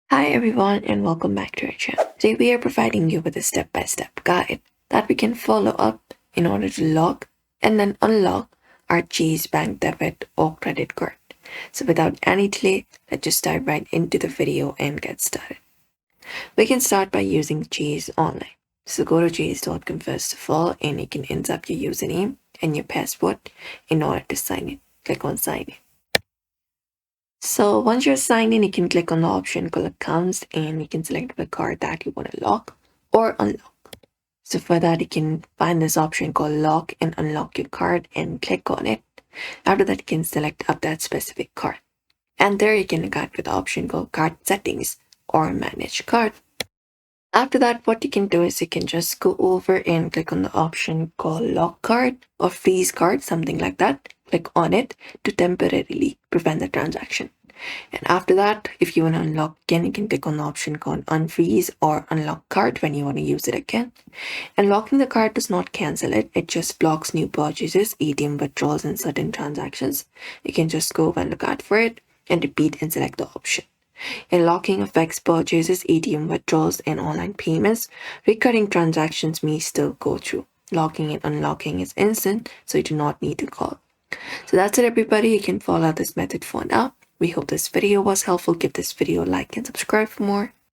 Hi everyone and welcome back to our channel. Today we are providing you with a step-by-step guide that we can follow up in order to lock and then unlock our Chase bank debit or credit card. So without any delay, let's just dive right into the video and get started. We can start by using Chase online. So go to chase.com first of all and you can enter up your username and your password in order to sign in. Click on sign in. So once you're signed in, you can click on the option called accounts and you can select the card that you want to lock or unlock. So for that, you can find this option called lock and unlock your card and click on it. After that, you can select up that specific card. And there you can guide with the option called card settings or manage card. After that, what you can do is you can just go over and click on the option called lock card or freeze card, something like that. Click on it to temporarily prevent the transaction. And after that, if you want to unlock again, you can click on the option called unfreeze or unlock card when you want to use it again. And locking the card does not cancel it, it just blocks new purchases, ATM withdrawals, and certain transactions. You can just go and look out for it and repeat and select the option. And locking affects purchases, ATM withdrawals, and online payments. Recurring transactions may still go through. Locking and unlocking is instant, so you do not need to call. So that's it, everybody. You can follow this method for now. We hope this video was helpful. Give this video a like and subscribe for more.